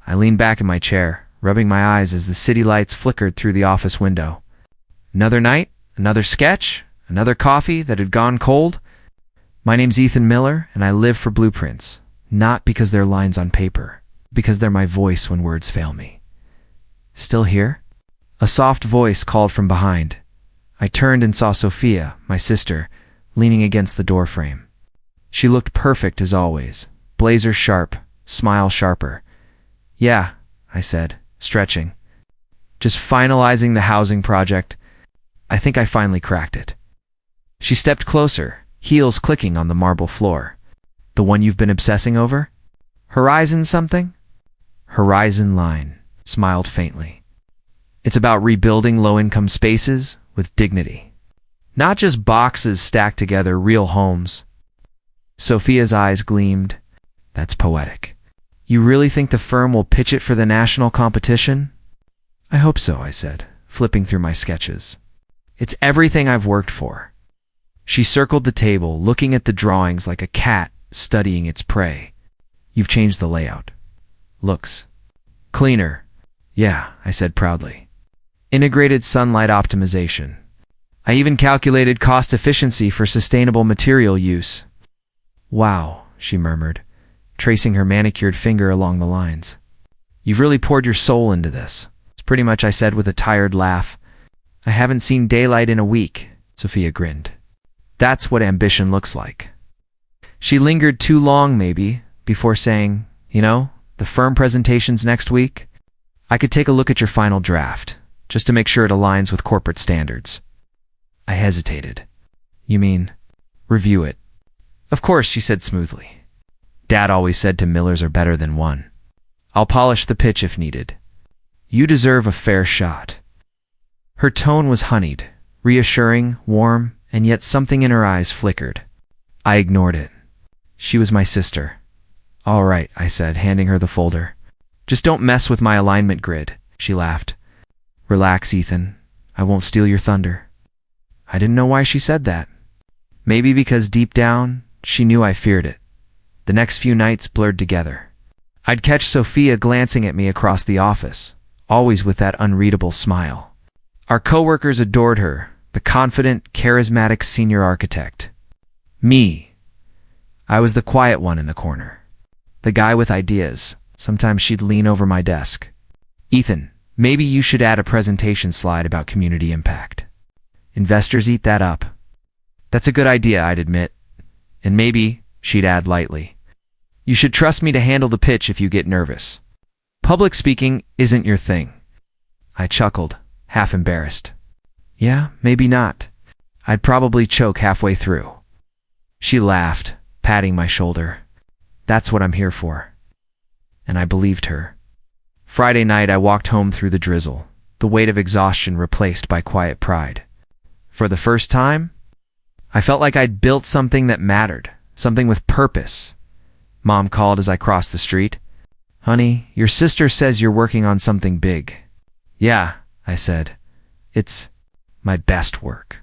I leaned back in my chair, rubbing my eyes as the city lights flickered through the office window. Another night, another sketch, another coffee that had gone cold. My name's Ethan Miller, and I live for blueprints, not because they're lines on paper, because they're my voice when words fail me. Still here? A soft voice called from behind. I turned and saw Sophia, my sister, leaning against the doorframe. She looked perfect as always, blazer sharp, smile sharper. "Yeah," I said, stretching. "Just finalizing the housing project. I think I finally cracked it." She stepped closer, heels clicking on the marble floor. "The one you've been obsessing over? Horizon something?" "Horizon Line," smiled faintly. "It's about rebuilding low-income spaces with dignity. Not just boxes stacked together, real homes." Sophia's eyes gleamed. "That's poetic. You really think the firm will pitch it for the national competition?" "I hope so," I said, flipping through my sketches. "It's everything I've worked for." She circled the table, looking at the drawings like a cat studying its prey. "You've changed the layout. Looks cleaner." "Yeah," I said proudly. "Integrated sunlight optimization. I even calculated cost efficiency for sustainable material use." "Wow," she murmured, tracing her manicured finger along the lines. "You've really poured your soul into this." "It's pretty much," I said with a tired laugh. "I haven't seen daylight in a week." Sophia grinned. "That's what ambition looks like." She lingered too long, maybe, before saying, "The firm presentation's next week. I could take a look at your final draft, just to make sure it aligns with corporate standards." I hesitated. "You mean, review it?" "Of course," she said smoothly. "Dad always said two Millers are better than one. I'll polish the pitch if needed. You deserve a fair shot." Her tone was honeyed, reassuring, warm, and yet something in her eyes flickered. I ignored it. She was my sister. "All right," I said, handing her the folder. "Just don't mess with my alignment grid," she laughed. "Relax, Ethan. I won't steal your thunder." I didn't know why she said that. Maybe because deep down, she knew I feared it. The next few nights blurred together. I'd catch Sophia glancing at me across the office, always with that unreadable smile. Our coworkers adored her, the confident, charismatic senior architect. Me, I was the quiet one in the corner. The guy with ideas. Sometimes she'd lean over my desk. "Ethan, maybe you should add a presentation slide about community impact. Investors eat that up." "That's a good idea," I'd admit. "And maybe," she'd add lightly, "you should trust me to handle the pitch if you get nervous. Public speaking isn't your thing." I chuckled, half embarrassed. "Yeah, maybe not. I'd probably choke halfway through." She laughed, patting my shoulder. "That's what I'm here for." And I believed her. Friday night I walked home through the drizzle, the weight of exhaustion replaced by quiet pride. For the first time, I felt like I'd built something that mattered, something with purpose. Mom called as I crossed the street. "Honey, your sister says you're working on something big." "Yeah," I said. "It's my best work."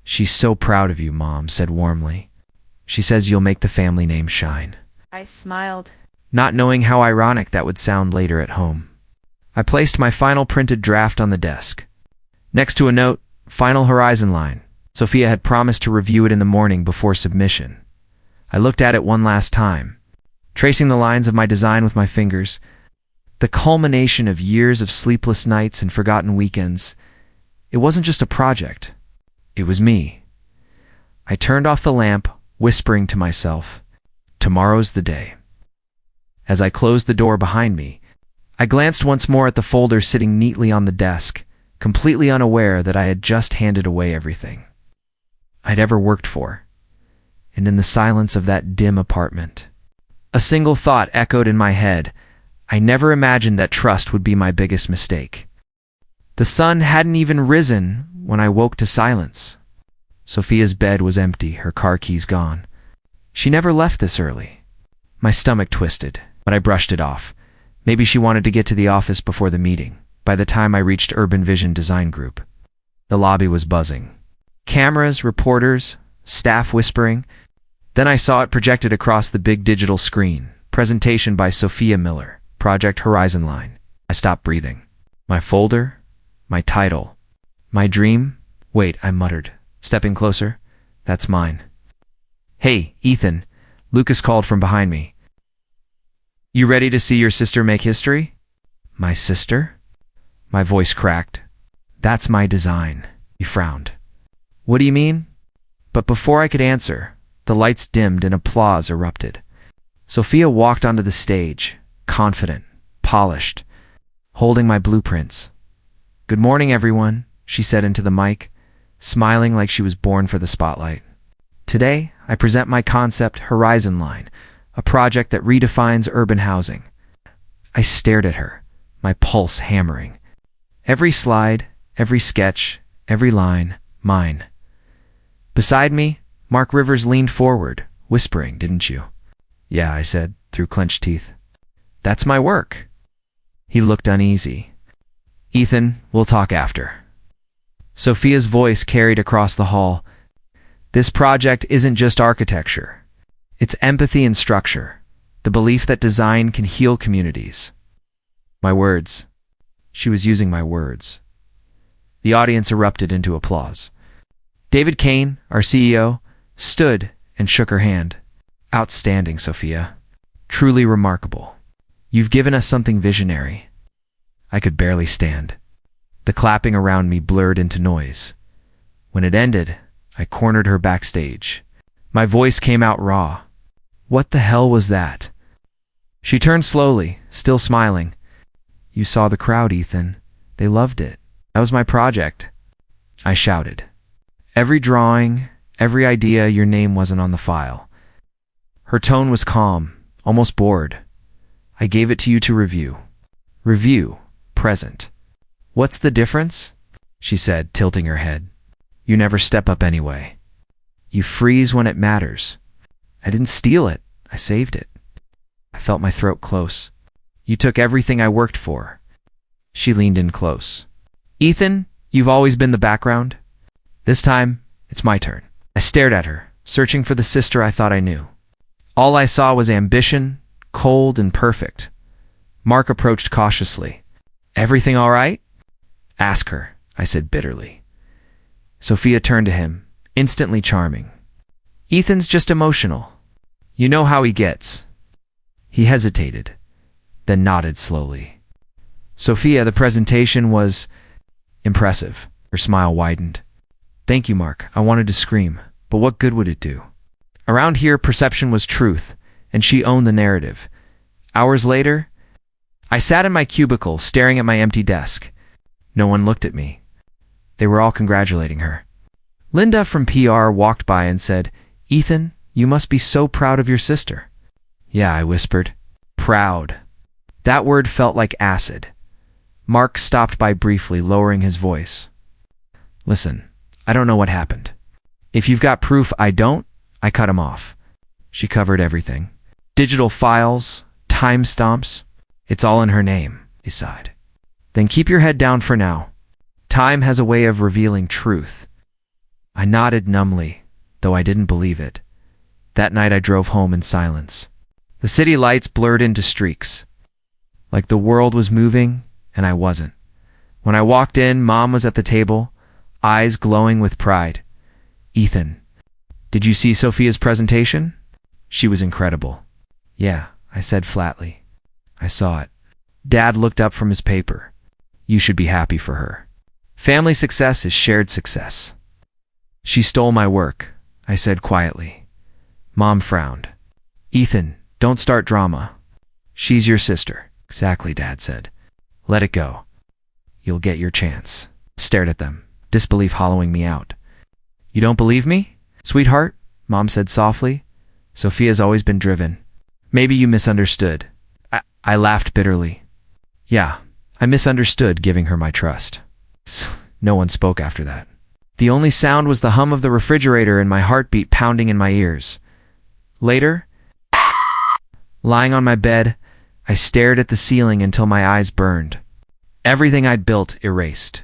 "She's so proud of you," Mom said warmly. "She says you'll make the family name shine." I smiled, not knowing how ironic that would sound later at home. I placed my final printed draft on the desk. Next to a note, "Final Horizon Line." Sophia had promised to review it in the morning before submission. I looked at it one last time, tracing the lines of my design with my fingers. The culmination of years of sleepless nights and forgotten weekends. It wasn't just a project. It was me. I turned off the lamp, whispering to myself, "Tomorrow's the day." As I closed the door behind me, I glanced once more at the folder sitting neatly on the desk, completely unaware that I had just handed away everything I'd ever worked for. And in the silence of that dim apartment, a single thought echoed in my head. I never imagined that trust would be my biggest mistake. The sun hadn't even risen when I woke to silence. Sophia's bed was empty, her car keys gone. She never left this early. My stomach twisted, but I brushed it off. Maybe she wanted to get to the office before the meeting. By the time I reached Urban Vision Design Group, the lobby was buzzing. Cameras, reporters, staff whispering. Then I saw it projected across the big digital screen. Presentation by Sophia Miller, Project Horizon Line. I stopped breathing. My folder, my title, my dream. Wait, I muttered, stepping closer. That's mine. Hey, Ethan, Lucas called from behind me. You ready to see your sister make history? My sister? My voice cracked. That's my design. He frowned. What do you mean? But before I could answer, the lights dimmed and applause erupted. Sophia walked onto the stage, confident, polished, holding my blueprints. Good morning, everyone, she said into the mic, smiling like she was born for the spotlight. Today, I present my concept, Horizon Line, a project that redefines urban housing. I stared at her, my pulse hammering. Every slide, every sketch, every line, mine. Beside me, Mark Rivers leaned forward, whispering, "Didn't you?" "Yeah," I said, through clenched teeth. "That's my work." He looked uneasy. "Ethan, we'll talk after." Sophia's voice carried across the hall. This project isn't just architecture. It's empathy and structure, the belief that design can heal communities. My words. She was using my words. The audience erupted into applause. David Kane, our CEO, stood and shook her hand. Outstanding, Sophia. Truly remarkable. You've given us something visionary. I could barely stand. The clapping around me blurred into noise. When it ended, I cornered her backstage. My voice came out raw. What the hell was that? She turned slowly, still smiling. You saw the crowd, Ethan. They loved it. That was my project. I shouted. Every drawing, every idea, your name wasn't on the file. Her tone was calm, almost bored. I gave it to you to review. Review, present. What's the difference? She said, tilting her head. You never step up anyway. You freeze when it matters. I didn't steal it. I saved it. I felt my throat close. You took everything I worked for. She leaned in close. Ethan, you've always been the background. This time, it's my turn. I stared at her, searching for the sister I thought I knew. All I saw was ambition, cold and perfect. Mark approached cautiously. Everything all right? Ask her, I said bitterly. Sophia turned to him, instantly charming. Ethan's just emotional. You know how he gets. He hesitated, then nodded slowly. Sophia, the presentation was impressive. Her smile widened. Thank you, Mark. I wanted to scream, but what good would it do? Around here, perception was truth, and she owned the narrative. Hours later, I sat in my cubicle, staring at my empty desk. No one looked at me. They were all congratulating her. Linda from PR walked by and said, Ethan, you must be so proud of your sister. Yeah, I whispered. Proud. That word felt like acid. Mark stopped by briefly, lowering his voice. Listen, I don't know what happened. If you've got proof I don't, I cut him off. She covered everything. Digital files, timestamps. It's all in her name, he sighed. Then keep your head down for now. Time has a way of revealing truth. I nodded numbly, though I didn't believe it. That night I drove home in silence. The city lights blurred into streaks. Like the world was moving, and I wasn't. When I walked in, Mom was at the table, eyes glowing with pride. Ethan, did you see Sophia's presentation? She was incredible. Yeah, I said flatly. I saw it. Dad looked up from his paper. You should be happy for her. Family success is shared success. She stole my work, I said quietly. Mom frowned. Ethan, don't start drama. She's your sister. Exactly, Dad said. Let it go. You'll get your chance. Stared at them, disbelief hollowing me out. You don't believe me? Sweetheart, Mom said softly. Sophia's always been driven. Maybe you misunderstood. I laughed bitterly. Yeah, I misunderstood giving her my trust. No one spoke after that. The only sound was the hum of the refrigerator and my heartbeat pounding in my ears. Later, lying on my bed, I stared at the ceiling until my eyes burned. Everything I'd built erased.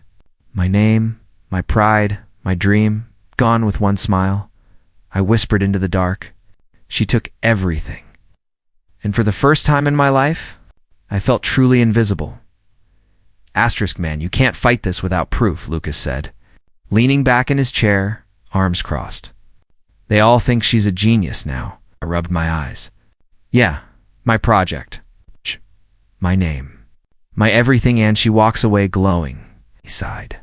My name, my pride, my dream, gone with one smile. I whispered into the dark. She took everything. And for the first time in my life, I felt truly invisible. Asterisk man, you can't fight this without proof, Lucas said, leaning back in his chair, arms crossed. They all think she's a genius now. I rubbed my eyes. Yeah, my project. My name. My everything, and she walks away glowing. He sighed.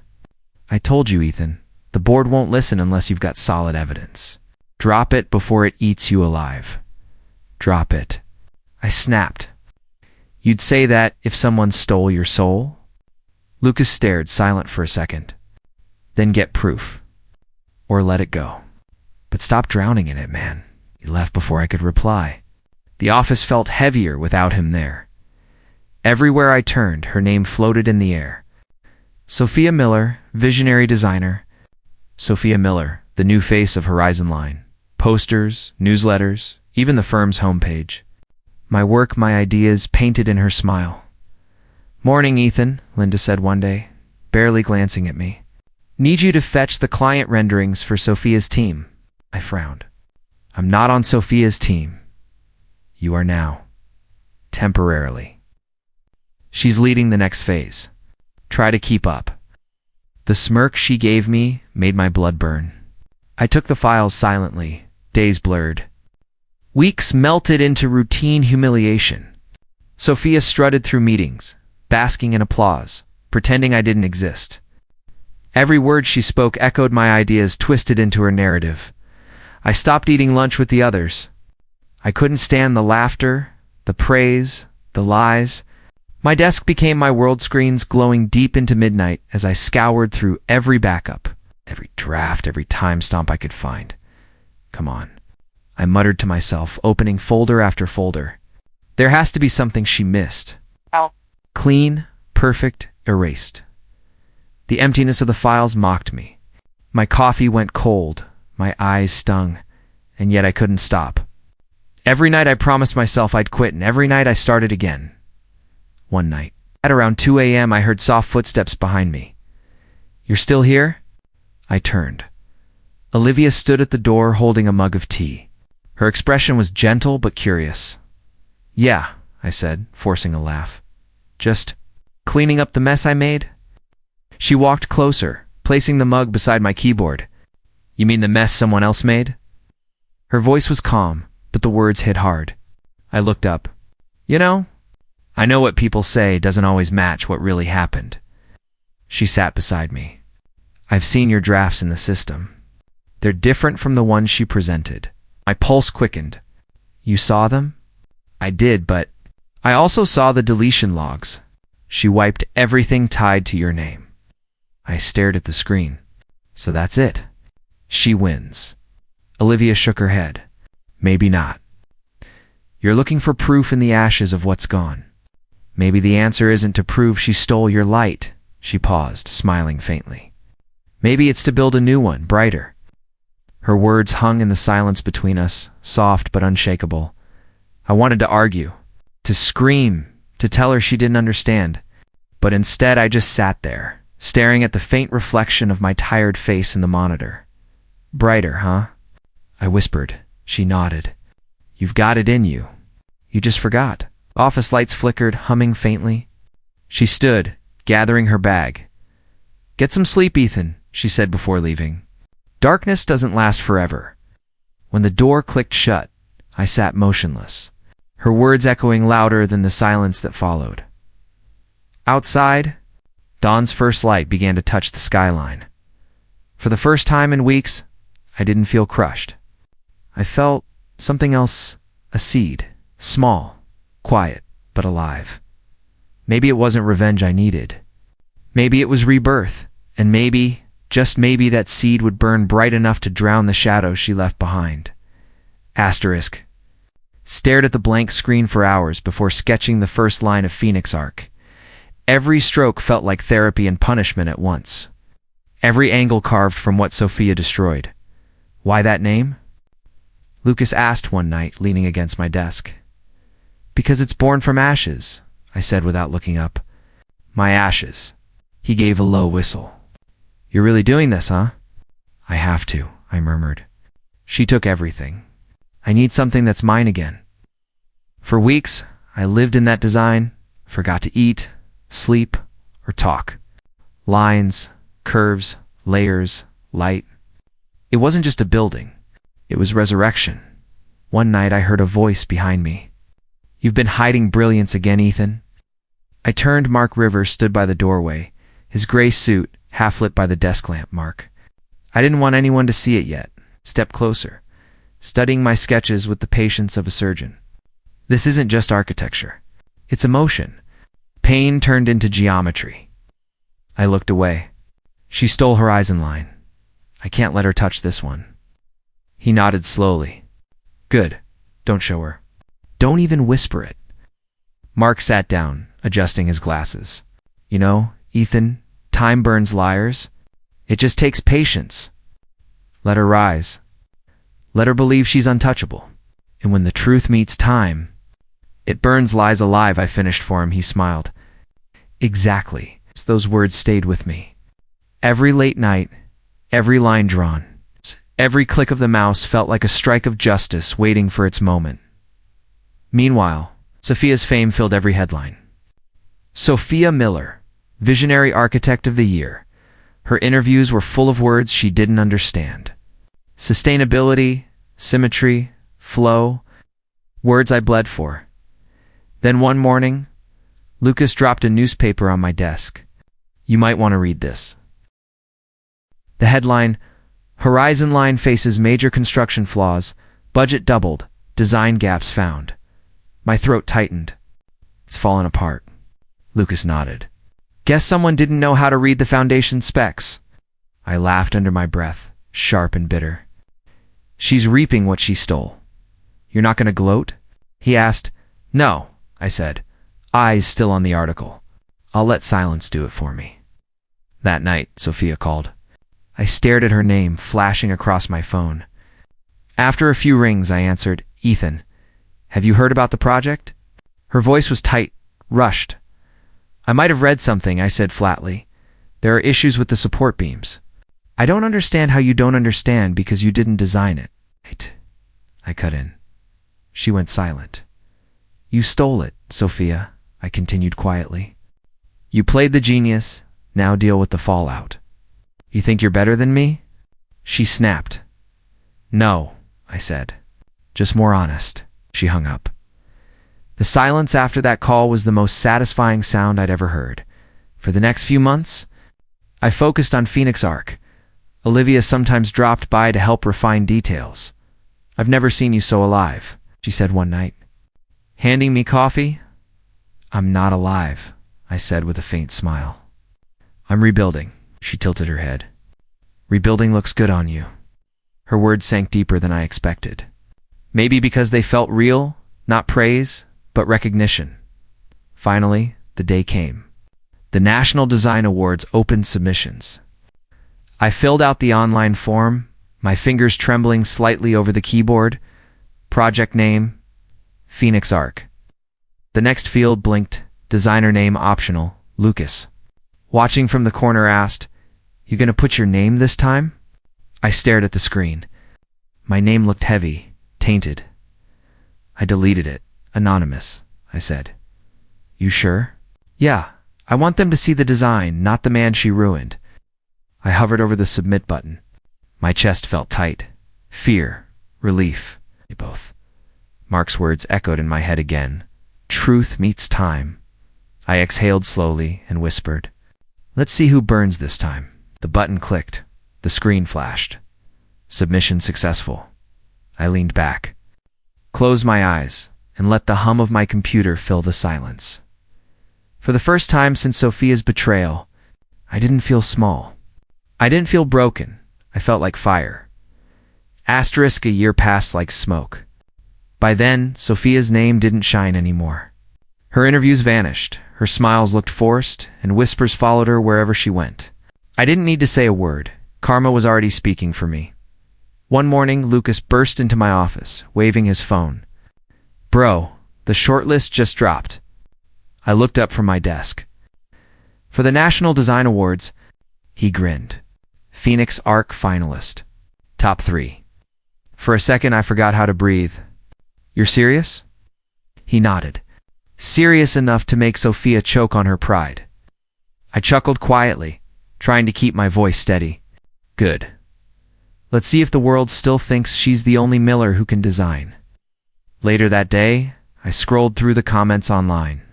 I told you, Ethan. The board won't listen unless you've got solid evidence. Drop it before it eats you alive. Drop it. I snapped. You'd say that if someone stole your soul? Lucas stared, silent for a second. Then get proof. Or let it go. But stop drowning in it, man. He left before I could reply. The office felt heavier without him there. Everywhere I turned, her name floated in the air. Sophia Miller, visionary designer. Sophia Miller, the new face of Horizon Line. Posters, newsletters, even the firm's homepage. My work, my ideas, painted in her smile. Morning, Ethan, Linda said one day, barely glancing at me. Need you to fetch the client renderings for Sophia's team. I frowned. I'm not on Sophia's team. You are now. Temporarily. She's leading the next phase. Try to keep up. The smirk she gave me made my blood burn. I took the files silently, days blurred. Weeks melted into routine humiliation. Sophia strutted through meetings, basking in applause, pretending I didn't exist. Every word she spoke echoed my ideas twisted into her narrative. I stopped eating lunch with the others. I couldn't stand the laughter, the praise, the lies. My desk became my world screens, glowing deep into midnight as I scoured through every backup, every draft, every timestamp I could find. Come on, I muttered to myself, opening folder after folder. There has to be something she missed. Clean, perfect, erased. The emptiness of the files mocked me. My coffee went cold, my eyes stung, and yet I couldn't stop. Every night I promised myself I'd quit, and every night I started again. One night, at around 2 a.m., I heard soft footsteps behind me. You're still here? I turned. Olivia stood at the door holding a mug of tea. Her expression was gentle but curious. Yeah, I said, forcing a laugh. Just cleaning up the mess I made? She walked closer, placing the mug beside my keyboard. You mean the mess someone else made? Her voice was calm, but the words hit hard. I looked up. You know, I know what people say doesn't always match what really happened. She sat beside me. I've seen your drafts in the system. They're different from the ones she presented. My pulse quickened. You saw them? I did, but I also saw the deletion logs. She wiped everything tied to your name. I stared at the screen. So that's it. She wins. Olivia shook her head. Maybe not. You're looking for proof in the ashes of what's gone. Maybe the answer isn't to prove she stole your light. She paused, smiling faintly. Maybe it's to build a new one, brighter. Her words hung in the silence between us, soft but unshakable. I wanted to argue, to scream, to tell her she didn't understand. But instead I just sat there, staring at the faint reflection of my tired face in the monitor. Brighter, huh? I whispered. She nodded. You've got it in you. You just forgot. Office lights flickered, humming faintly. She stood, gathering her bag. Get some sleep, Ethan, she said before leaving. Darkness doesn't last forever. When the door clicked shut, I sat motionless, her words echoing louder than the silence that followed. Outside, dawn's first light began to touch the skyline. For the first time in weeks, I didn't feel crushed. I felt something else, a seed, small, quiet, but alive. Maybe it wasn't revenge I needed. Maybe it was rebirth, and maybe, just maybe, that seed would burn bright enough to drown the shadows she left behind. Asterisk. Stared at the blank screen for hours before sketching the first line of Phoenix Arc. Every stroke felt like therapy and punishment at once. Every angle carved from what Sophia destroyed. Why that name? Lucas asked one night, leaning against my desk. Because it's born from ashes, I said without looking up. My ashes. He gave a low whistle. You're really doing this, huh? I have to, I murmured. She took everything. I need something that's mine again. For weeks, I lived in that design, forgot to eat, sleep, or talk. Lines, curves, layers, light. It wasn't just a building. It was resurrection. One night I heard a voice behind me. "You've been hiding brilliance again, Ethan." I turned. Mark Rivers stood by the doorway, his gray suit half lit by the desk lamp. "Mark." I didn't want anyone to see it yet. Stepped closer, studying my sketches with the patience of a surgeon. "This isn't just architecture. It's emotion." Pain turned into geometry. I looked away. "She stole Horizon Line. I can't let her touch this one." He nodded slowly. "Good. Don't show her. Don't even whisper it." Mark sat down, adjusting his glasses. "You know, Ethan, time burns liars. It just takes patience. Let her rise. Let her believe she's untouchable. And when the truth meets time, it burns lies alive." I finished for him. He smiled. "Exactly." Those words stayed with me. Every late night, every line drawn, every click of the mouse felt like a strike of justice waiting for its moment. Meanwhile, Sophia's fame filled every headline. Sophia Miller, Visionary Architect of the Year. Her interviews were full of words she didn't understand. Sustainability, symmetry, flow, words I bled for. Then one morning, Lucas dropped a newspaper on my desk. "You might want to read this." The headline, "Horizon Line faces major construction flaws, budget doubled, design gaps found." My throat tightened. "It's fallen apart." Lucas nodded. "Guess someone didn't know how to read the foundation specs." I laughed under my breath, sharp and bitter. "She's reaping what she stole." "You're not going to gloat?" he asked. "No," I said, eyes still on the article. "I'll let silence do it for me." That night, Sophia called. I stared at her name flashing across my phone. After a few rings, I answered, "Ethan, have you heard about the project?" Her voice was tight, rushed. "I might have read something," I said flatly. "There are issues with the support beams." "I don't understand how you don't understand because you didn't design it." "Right," I cut in. She went silent. "You stole it, Sophia," I continued quietly. "You played the genius, now deal with the fallout." "You think you're better than me?" She snapped. "No," I said. "Just more honest." She hung up. The silence after that call was the most satisfying sound I'd ever heard. For the next few months, I focused on Phoenix Arc. Olivia sometimes dropped by to help refine details. "I've never seen you so alive," she said one night, handing me coffee. "I'm not alive," I said with a faint smile. "I'm rebuilding." She tilted her head. "Rebuilding looks good on you." Her words sank deeper than I expected. Maybe because they felt real, not praise, but recognition. Finally, the day came. The National Design Awards opened submissions. I filled out the online form, my fingers trembling slightly over the keyboard. Project name, Phoenix Arc. The next field blinked, designer name optional, Lucas. Watching from the corner asked, "You gonna put your name this time?" I stared at the screen. My name looked heavy, tainted. I deleted it. "Anonymous," I said. "You sure?" "Yeah, I want them to see the design, not the man she ruined." I hovered over the submit button. My chest felt tight. Fear, relief, both. Mark's words echoed in my head again. Truth meets time. I exhaled slowly and whispered, "Let's see who burns this time." The button clicked. The screen flashed. Submission successful. I leaned back, closed my eyes, and let the hum of my computer fill the silence. For the first time since Sophia's betrayal, I didn't feel small. I didn't feel broken. I felt like fire. Asterisk, a year passed like smoke. By then, Sophia's name didn't shine anymore. Her interviews vanished, her smiles looked forced, and whispers followed her wherever she went. I didn't need to say a word. Karma was already speaking for me. One morning, Lucas burst into my office, waving his phone. "Bro, the shortlist just dropped." I looked up from my desk. "For the National Design Awards," he grinned. "Phoenix Arc finalist. Top 3. For a second, I forgot how to breathe. "You're serious?" He nodded. serious enough to make Sophia choke on her pride. I chuckled quietly, trying to keep my voice steady. Good. Let's see if the world still thinks she's the only Miller who can design. Later that day, I scrolled through the comments online.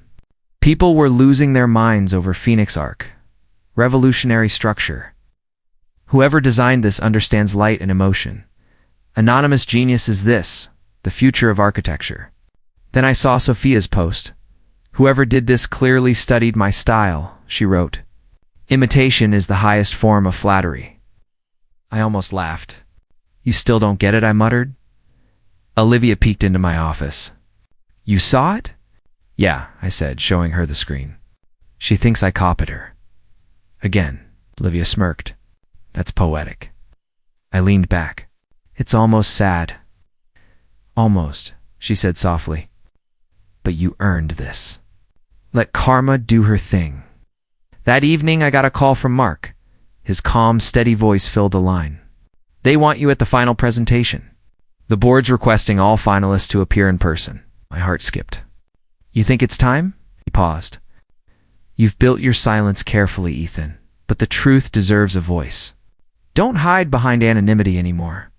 People were losing their minds over Phoenix Arc. Revolutionary structure. Whoever designed this understands light and emotion. Anonymous genius is this, the future of architecture. Then I saw Sophia's post. Whoever did this clearly studied my style, she wrote. Imitation is the highest form of flattery. I almost laughed. You still don't get it, I muttered. Olivia peeked into my office. You saw it? Yeah, I said, showing her the screen. She thinks I copied her. Again, Olivia smirked. That's poetic. I leaned back. It's almost sad. Almost, she said softly. But you earned this. Let karma do her thing. That evening, I got a call from Mark. His calm, steady voice filled the line. They want you at the final presentation. The board's requesting all finalists to appear in person. My heart skipped. You think it's time? He paused. You've built your silence carefully, Ethan, but the truth deserves a voice. Don't hide behind anonymity anymore.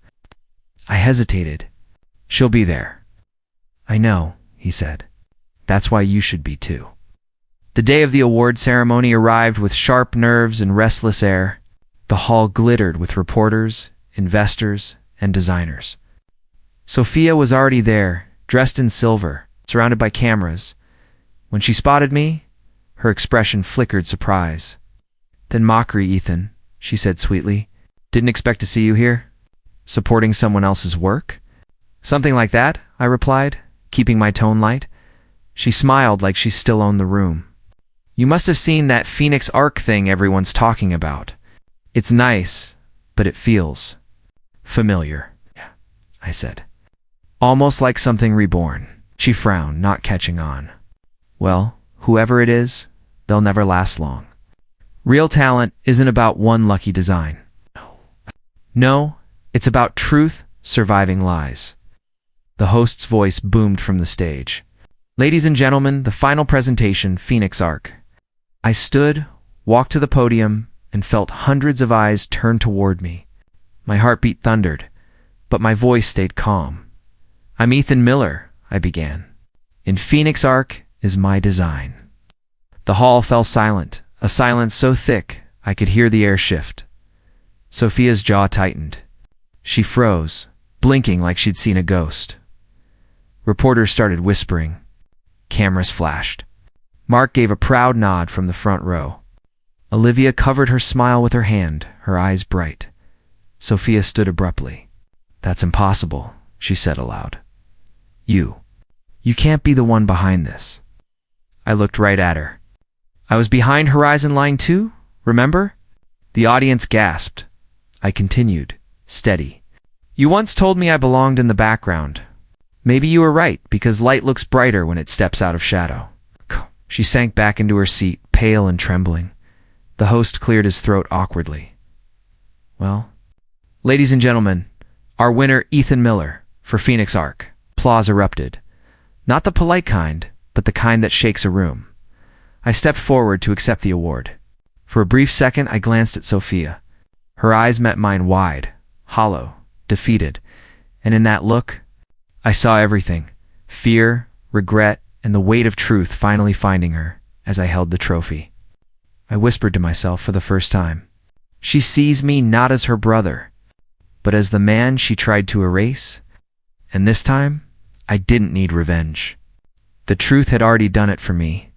I hesitated. She'll be there. I know, he said. That's why you should be too. The day of the award ceremony arrived with sharp nerves and restless air. The hall glittered with reporters, investors, and designers. Sophia was already there, dressed in silver, surrounded by cameras. When she spotted me, her expression flickered surprise. Then mockery, Ethan, she said sweetly. Didn't expect to see you here? Supporting someone else's work? Something like that, I replied, keeping my tone light. She smiled like she still owned the room. You must have seen that Phoenix Arc thing everyone's talking about. It's nice, but it feels familiar, I said. Almost like something reborn. She frowned, not catching on. Well, whoever it is, they'll never last long. Real talent isn't about one lucky design. No, it's about truth surviving lies. The host's voice boomed from the stage. Ladies and gentlemen, the final presentation, Phoenix Arc. I stood, walked to the podium, and felt hundreds of eyes turn toward me. My heartbeat thundered, but my voice stayed calm. I'm Ethan Miller, I began. In Phoenix Arc is my design. The hall fell silent, a silence so thick I could hear the air shift. Sophia's jaw tightened. She froze, blinking like she'd seen a ghost. Reporters started whispering. Cameras flashed. Mark gave a proud nod from the front row. Olivia covered her smile with her hand, her eyes bright. Sophia stood abruptly. That's impossible, she said aloud. You can't be the one behind this. I looked right at her. I was behind Horizon Line 2, remember? The audience gasped. I continued, steady. You once told me I belonged in the background. Maybe you were right, because light looks brighter when it steps out of shadow. She sank back into her seat, pale and trembling. The host cleared his throat awkwardly. Well, ladies and gentlemen, our winner, Ethan Miller, for Phoenix Arc. Applause erupted. Not the polite kind, but the kind that shakes a room. I stepped forward to accept the award. For a brief second, I glanced at Sophia. Her eyes met mine wide, hollow, defeated, and in that look, I saw everything. Fear, regret, and the weight of truth finally finding her as I held the trophy. I whispered to myself for the first time. She sees me not as her brother, but as the man she tried to erase. And this time, I didn't need revenge. The truth had already done it for me.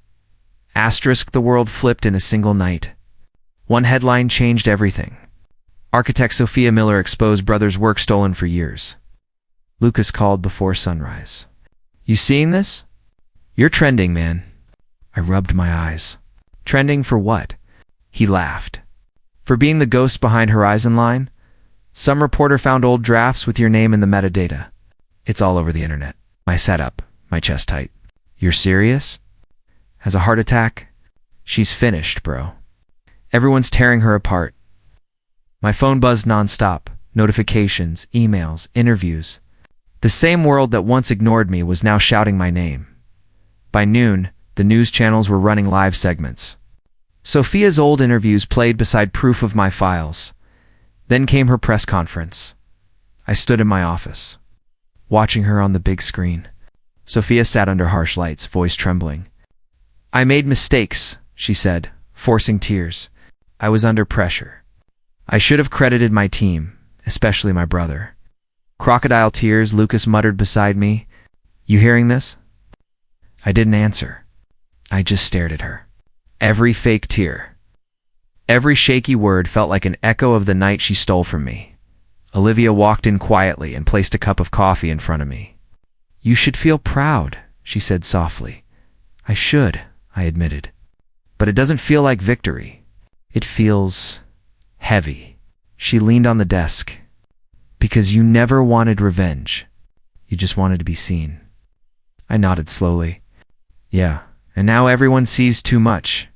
Asterisk, the world flipped in a single night. One headline changed everything. Architect Sophia Miller exposed brother's work stolen for years. Lucas called before sunrise. You seeing this? You're trending, man. I rubbed my eyes. Trending for what? He laughed. For being the ghost behind Horizon Line? Some reporter found old drafts with your name in the metadata. It's all over the internet. I sat up, my chest tight. You're serious? Has a heart attack? She's finished, bro. Everyone's tearing her apart. My phone buzzed nonstop. Notifications, emails, interviews. The same world that once ignored me was now shouting my name. By noon, the news channels were running live segments. Sophia's old interviews played beside proof of my files. Then came her press conference. I stood in my office, watching her on the big screen. Sophia sat under harsh lights, voice trembling. "I made mistakes," she said, forcing tears. "I was under pressure. I should have credited my team, especially my brother." Crocodile tears, Lucas muttered beside me. "You hearing this?" I didn't answer. I just stared at her. Every fake tear, every shaky word felt like an echo of the night she stole from me. Olivia walked in quietly and placed a cup of coffee in front of me. "You should feel proud," she said softly. "I should," I admitted. "But it doesn't feel like victory. It feels heavy." She leaned on the desk. "Because you never wanted revenge. You just wanted to be seen." I nodded slowly. "Yeah, and now everyone sees too much."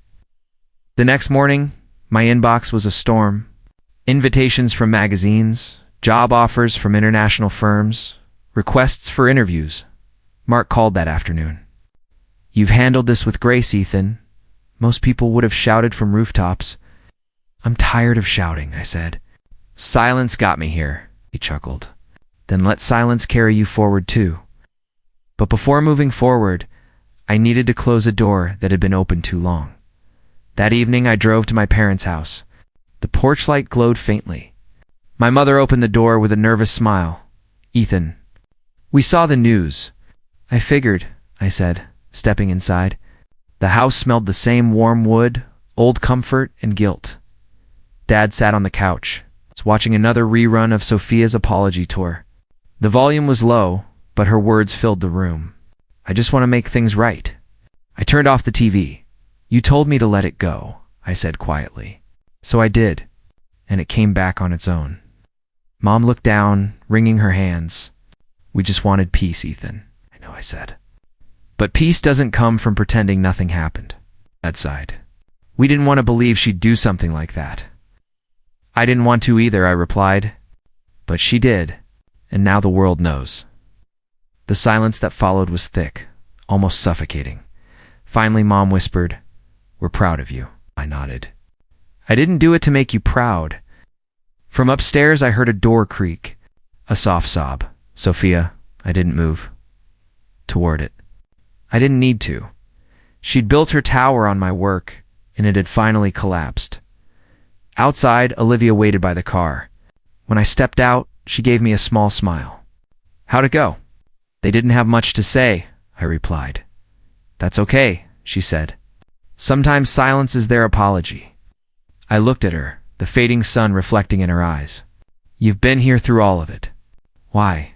The next morning, my inbox was a storm. Invitations from magazines, job offers from international firms, requests for interviews. Mark called that afternoon. "You've handled this with grace, Ethan. Most people would have shouted from rooftops." "I'm tired of shouting," I said. "Silence got me here," he chuckled. "Then let silence carry you forward too." But before moving forward, I needed to close a door that had been open too long. That evening, I drove to my parents' house. The porch light glowed faintly. My mother opened the door with a nervous smile. "Ethan, we saw the news." "I figured," I said, stepping inside. The house smelled the same warm wood, old comfort, and guilt. Dad sat on the couch, watching another rerun of Sophia's apology tour. The volume was low, but her words filled the room. "I just want to make things right." I turned off the TV. "You told me to let it go," I said quietly. "So I did, and it came back on its own." Mom looked down, wringing her hands. "We just wanted peace, Ethan," I know I said. "But peace doesn't come from pretending nothing happened." Dad sighed. "We didn't want to believe she'd do something like that." "I didn't want to either," I replied. "But she did, and now the world knows." The silence that followed was thick, almost suffocating. Finally, Mom whispered, "We're proud of you." I nodded. "I didn't do it to make you proud." From upstairs, I heard a door creak, a soft sob. "Sophia," I didn't move toward it. I didn't need to. She'd built her tower on my work, and it had finally collapsed. Outside, Olivia waited by the car. When I stepped out, she gave me a small smile. "How'd it go?" "They didn't have much to say," I replied. "That's okay," she said. "Sometimes silence is their apology." I looked at her, the fading sun reflecting in her eyes. "You've been here through all of it." "Why?"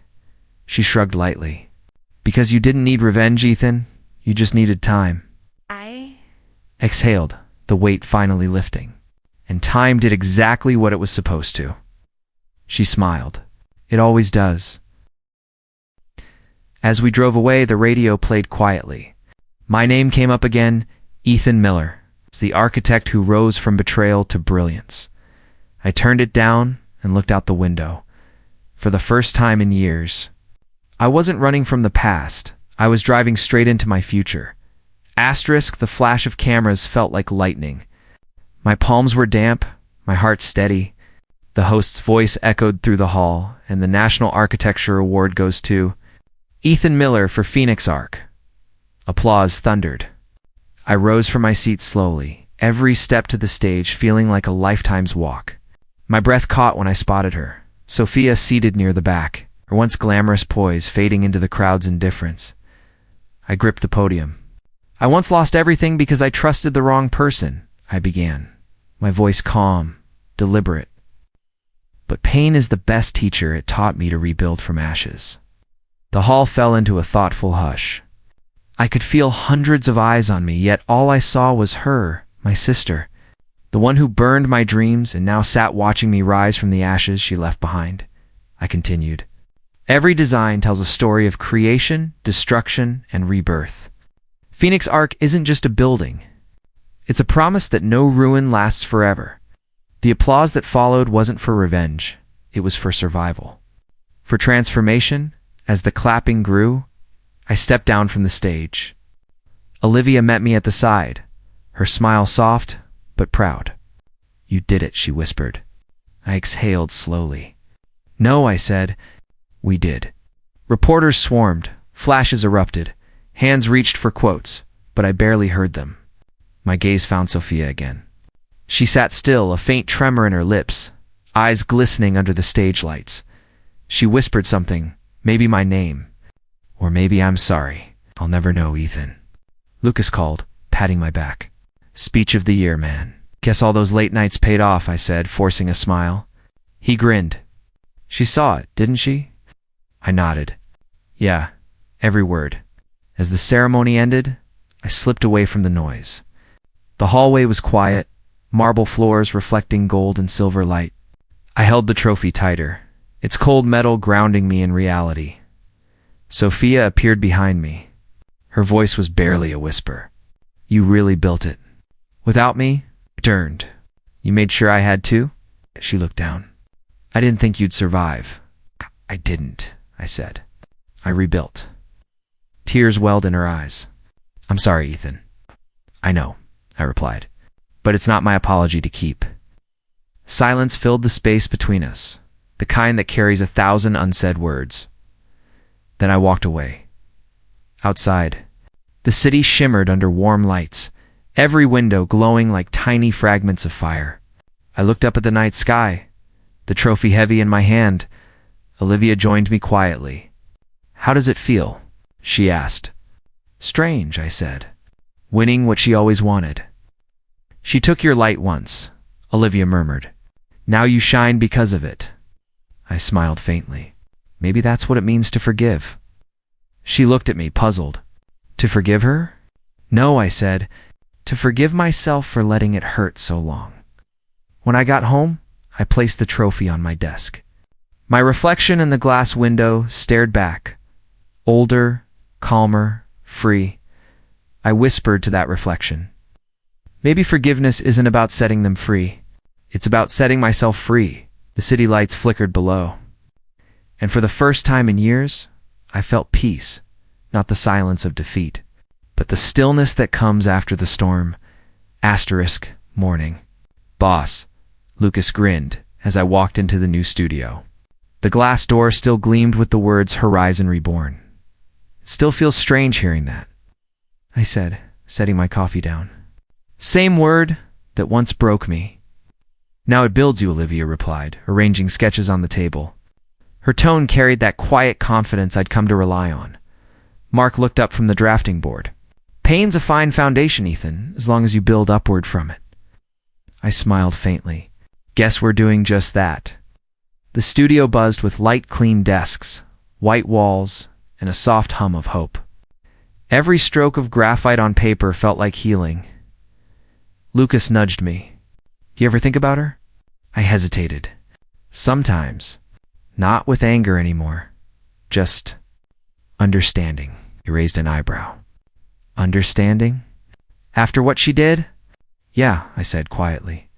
She shrugged lightly. "Because you didn't need revenge, Ethan. You just needed time." I exhaled, the weight finally lifting. And time did exactly what it was supposed to. She smiled. "It always does." As we drove away, the radio played quietly. My name came up again, Ethan Miller, the architect who rose from betrayal to brilliance. I turned it down and looked out the window. For the first time in years, I wasn't running from the past. I was driving straight into my future. Asterisk, the flash of cameras felt like lightning. My palms were damp, my heart steady. The host's voice echoed through the hall, and the National Architecture Award goes to Ethan Miller for Phoenix Arc. Applause thundered. I rose from my seat slowly, every step to the stage feeling like a lifetime's walk. My breath caught when I spotted her, Sophia seated near the back, her once glamorous poise fading into the crowd's indifference. I gripped the podium. "I once lost everything because I trusted the wrong person," I began, my voice calm, deliberate. "But pain is the best teacher. It taught me to rebuild from ashes." The hall fell into a thoughtful hush. I could feel hundreds of eyes on me, yet all I saw was her, my sister, the one who burned my dreams and now sat watching me rise from the ashes she left behind. I continued. "Every design tells a story of creation, destruction, and rebirth. Phoenix Arc isn't just a building. It's a promise that no ruin lasts forever." The applause that followed wasn't for revenge. It was for survival. For transformation. As the clapping grew, I stepped down from the stage. Olivia met me at the side, her smile soft but proud. "You did it," she whispered. I exhaled slowly. "No," I said. "We did." Reporters swarmed, flashes erupted, hands reached for quotes, but I barely heard them. My gaze found Sophia again. She sat still, a faint tremor in her lips, eyes glistening under the stage lights. She whispered something, maybe my name, or maybe "I'm sorry. I'll never know, Ethan." Lucas called, patting my back. "Speech of the year, man. Guess all those late nights paid off," I said, forcing a smile. He grinned. "She saw it, didn't she?" I nodded. "Yeah, every word." As the ceremony ended, I slipped away from the noise. The hallway was quiet, marble floors reflecting gold and silver light. I held the trophy tighter, its cold metal grounding me in reality. Sophia appeared behind me. Her voice was barely a whisper. "You really built it." "Without me?" I turned. "You made sure I had to?" She looked down. "I didn't think you'd survive." "I didn't," I said. "I rebuilt." Tears welled in her eyes. "I'm sorry, Ethan." "I know," I replied, "but it's not my apology to keep." Silence filled the space between us, the kind that carries 1,000 unsaid words. Then I walked away. Outside, the city shimmered under warm lights, every window glowing like tiny fragments of fire. I looked up at the night sky, the trophy heavy in my hand. Olivia joined me quietly. "How does it feel?" she asked. "Strange," I said. "Winning what she always wanted." "She took your light once," Olivia murmured. "Now you shine because of it." I smiled faintly. Maybe that's what it means to forgive. She looked at me, puzzled. "To forgive her?" "No," I said. "To forgive myself for letting it hurt so long." When I got home, I placed the trophy on my desk. My reflection in the glass window stared back, older, calmer, free. I whispered to that reflection, "Maybe forgiveness isn't about setting them free. It's about setting myself free." The city lights flickered below. And for the first time in years, I felt peace, not the silence of defeat, but the stillness that comes after the storm. Morning. "Boss," Lucas grinned as I walked into the new studio. The glass door still gleamed with the words "Horizon Reborn." "It still feels strange hearing that," I said, setting my coffee down. "Same word that once broke me." "Now it builds you," Olivia replied, arranging sketches on the table. Her tone carried that quiet confidence I'd come to rely on. Mark looked up from the drafting board. "Pain's a fine foundation, Ethan, as long as you build upward from it." I smiled faintly. "Guess we're doing just that." The studio buzzed with light, clean desks, white walls, and a soft hum of hope. Every stroke of graphite on paper felt like healing. Lucas nudged me. "You ever think about her?" I hesitated. "Sometimes. Not with anger anymore. Just understanding." He raised an eyebrow. "Understanding? After what she did?" "Yeah," I said quietly.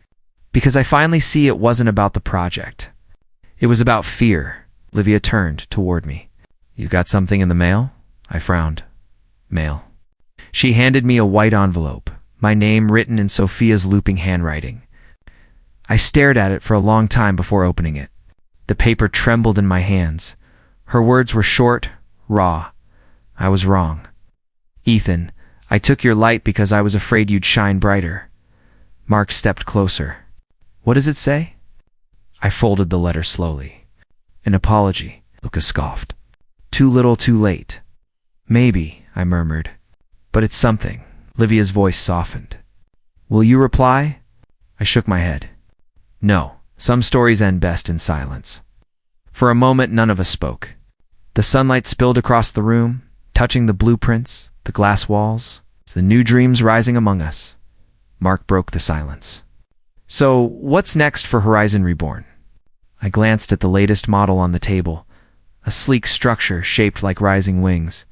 "Because I finally see it wasn't about the project. It was about fear." Olivia turned toward me. "You got something in the mail?" I frowned. "Mail." She handed me a white envelope, my name written in Sophia's looping handwriting. I stared at it for a long time before opening it. The paper trembled in my hands. Her words were short, raw. I was wrong. "Ethan, I took your light because I was afraid you'd shine brighter." Mark stepped closer. "What does it say?" I folded the letter slowly. "An apology," Lucas scoffed. "Too little, too late." "Maybe," I murmured. "But it's something." Olivia's voice softened. "Will you reply?" I shook my head. "No, some stories end best in silence." For a moment, none of us spoke. The sunlight spilled across the room, touching the blueprints, the glass walls, the new dreams rising among us. Mark broke the silence. "So, what's next for Horizon Reborn?" I glanced at the latest model on the table, a sleek structure shaped like rising wings.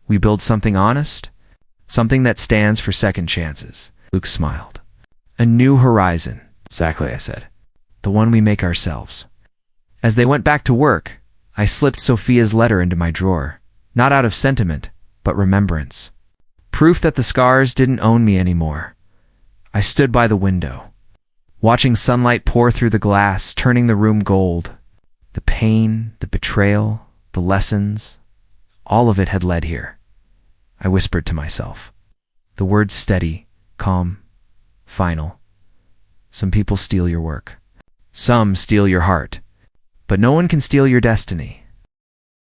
"We build something honest? Something that stands for second chances." Luke smiled. "A new horizon." "Exactly," I said. "The one we make ourselves." As they went back to work, I slipped Sophia's letter into my drawer, not out of sentiment, but remembrance. Proof that the scars didn't own me anymore. I stood by the window, watching sunlight pour through the glass, turning the room gold. The pain, the betrayal, the lessons, all of it had led here. I whispered to myself. The words steady, calm, final. Some people steal your work. Some steal your heart. But no one can steal your destiny.